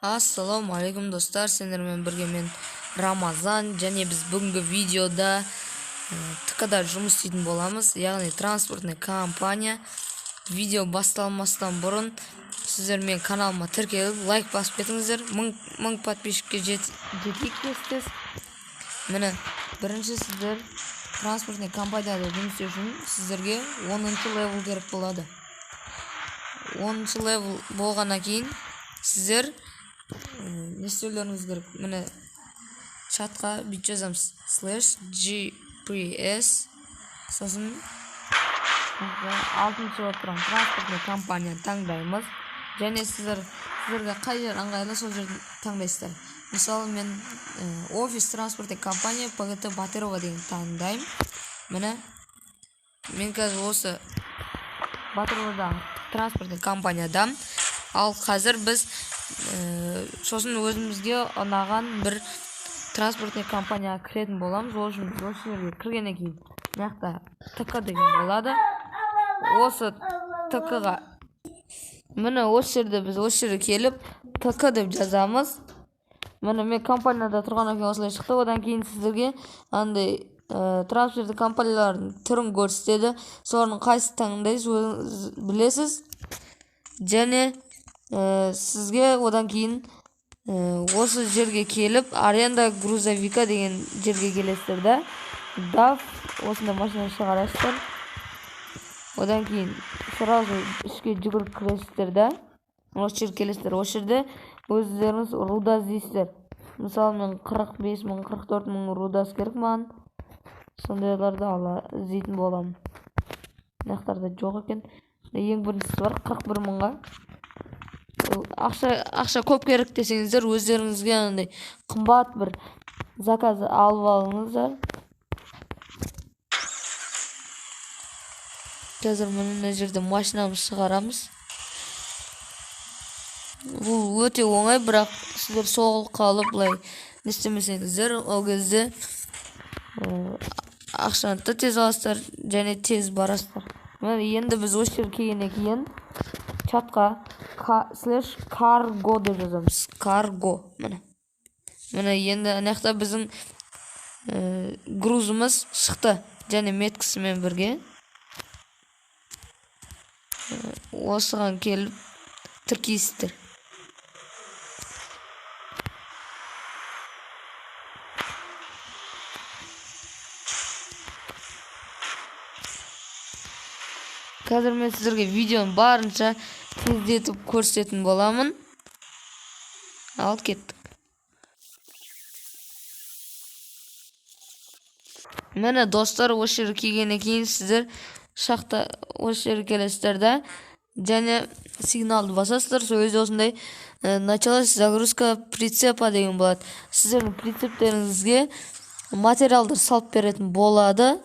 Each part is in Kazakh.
Assalomu alaykum do'stlar, sizlarмен birga men Ramazan, және biz bugungi videoda TKda жұмыс істейтін боламыз, яғни транспортный компания. Видео басталмастан бұрын сіздер мен каналыма тіркеліп, лайк басып кетіңіздер. 1000 подписчикке жетейік тез. Міне, бірінші сіздер транспортный компанияда жұмыс істеу үшін сіздерге 10-шы левел керек болады. 10-шы левел болғаннан кейін сіздер не істеулеріңіз керек? Міне чатқа бүйтіп жазамыз /gps сосын 6-шы болып тұрған транспортный компания таңдаймыз. Және сіздерге қай жер ыңғайлы сол жерді таңдайсыздар. Мысалы мен офис транспортный компания ПГТ Батырова деген таңдаймын. Міне мен қазір осы Батыровада транспортный компанияда. Ал қазір біз сосын өзімізге ұнаған бір транспортный компанияға кіретін боламыз. Ол үшін осы жерге кіргеннен кейін мынақта ТК деген болады. Осы ТКға міне осы жерде біз осы жерге келіп ТК деп жазамыз. Міне мен компанияда тұрғаннан кейін осылай шықты. Одан кейін сіздерге андай транспорттық компаниялардың түрін көрсетеді. Соның қайсы таңдайсыз өзіңіз білесіз. Және сізге одан кейін осы жерге келіп аренда грузовика деген жерге келесіздер да. DAF осында машина шығарасыздар. Одан кейін сразу ішке жүгіріп кіресіздер да. Осы жерге келесіздер. Осы жерде өздеріңіз руда іздейсіздер. Мысалы мен 45 мың 44 мың рудасы керек маған. Сондайларды іздейтін боламын. Мынақтарда жоқ екен. Ең біріншісі бар 41 мыңға. Ақша көп керек десеңіздер, өздеріңізге андай қымбат бір заказ алып алыңыздар. Қазір мына жерде машинамыз шығарамыз. Бұл өте оңай, бірақ сіздер соғыл қалып былай не істемесеңіздер, ол кезде ақшаны тез аласыздар және тез барасыздар. Енді біз осы жерге келгеннен кейін чатқа /cargo деп жазамыз. Cargo. Міне енді анақта біздің грузымыз шықты. Және меткісімен бірге. Осыған келіп тіркейсіздер. Қазір мен сіздерге видеоны барынша тездетіп көрсететін боламын. Ал кеттік. Міне достар, осы жерге келгеннен кейін сіздер шақта осы жерге келесіздер да. Және сигналды басасыздар. Сол кезде осындай началась загрузка прицепа деген болады. Сіздердің прицептеріңізге материалдар салып беретін болады.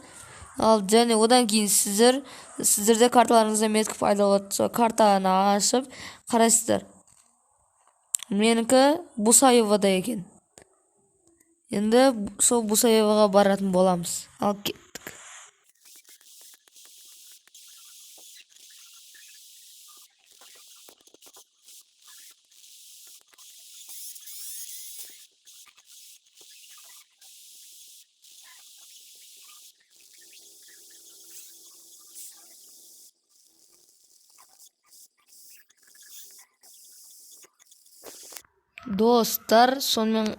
Ал және одан кейін сіздерде карталарыңызда меткі пайда болады. Сол картаны ашып қарайсыздар. Менікі Бусаевада екен. Енді сол Бусаеваға баратын боламыз. Ал кеттік. Достар, сонымен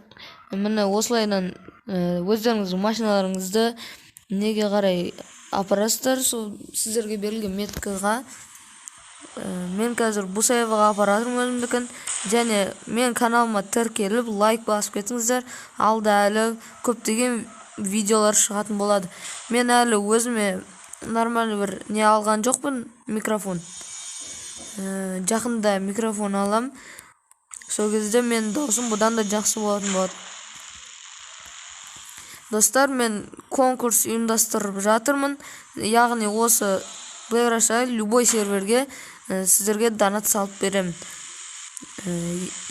міне осылайдан өздеріңіздің машиналарыңызды неге қарай апарасыздар, сол сіздерге берілген меткіға. Мен қазір Бусаеваға апаратырмын өзімдікін. Және мен каналыма тіркеліп лайк басып кетіңіздер. Алда әлі көптеген видеолар шығатын болады. Мен әлі өзіме нормальный бір не алған жоқпын, микрофон. Жақында микрофон алам. Сол кезде мен даусым бұдан да жақсы болатын болады. Достар, мен конкурс ұйымдастырып жатырмын. Яғни осы бұйраша любой серверге сіздерге донат салып берем.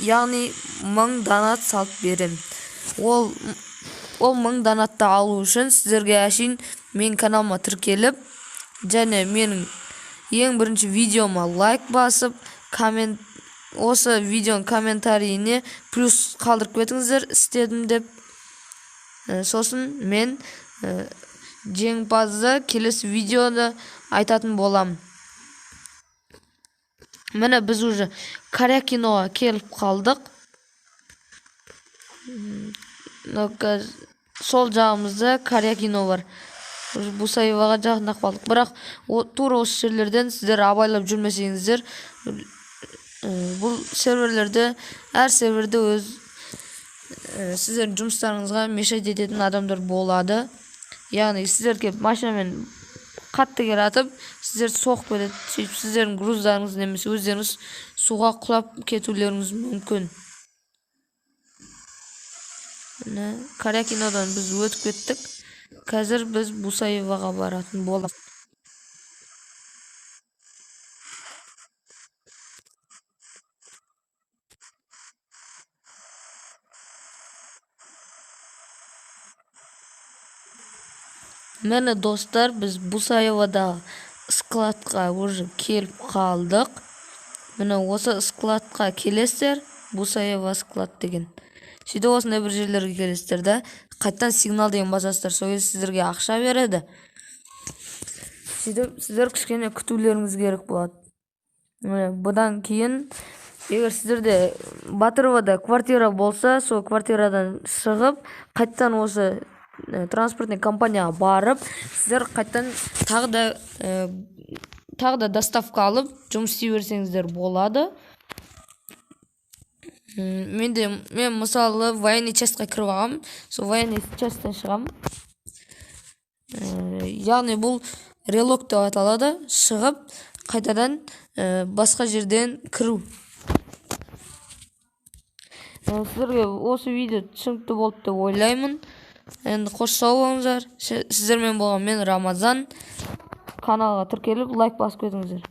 Яғни 1000 донат салып берем. Ол 1000 донатты алу үшін сіздерге әшейін мен каналыма тіркеліп, және менің ең бірінші видеома лайк басып, коммент осы видеоның комментарийіне плюс қалдырып кетіңіздер істедім деп. Сосын мен жеңімпазды келесі видеода айтатын болам. Міне біз уже Коря киноға келіп қалдық. Сол жағымызда Коря кино бар. Бусаеваға жақындап қалдық. Бірақ тура осы жерлерден сіздер абайлап жүрмесеңіздер, бұл серверлерде, әр серверде өз сіздердің жұмыстарыңызға мешайт ететін адамдар болады. Яғни сіздер келіп машинамен қатты келатып, сіздер соғып кетеді. Сөйтіп сіздердің груздарыңыз немесе өздеріңіз суға құлап кетулеріңіз мүмкін. Коря кинодан біз өтіп кеттік. Қазір біз Бусаеваға баратын боламыз. Мені достар, біз Бусаевадағы складқа уже келіп қалдық. Мені осы складқа келесіздер, Бусаева склад деген. Сөйтіп осындай бір жерлерге келесіздер да, қайттан сигнал деген басасыздар, сол кезде сіздерге ақша береді. Сөйтіп сіздер кішкене күтулеріңіз керек болады. Бұдан кейін, егер сіздерде Батыровада квартира болса, сол квартирадан шығып, қайттан осы транспортный компанияға барып, сіздер қайттан тағы да доставка алып, жұмыс істей берсеңіздер болады. Мен мысалы военный частьқа кіріп алғам, сол военный частьтан шығам. Яғни бұл релок деп аталады, шығып, қайтадан басқа жерден кіру. Сіздерге осы видео түсінікті болды деп ойлаймын. Енді қош сау болыңыздар. Сіздермен болған мен Рамазан. Каналға тіркеліп лайк басып кетіңіздер.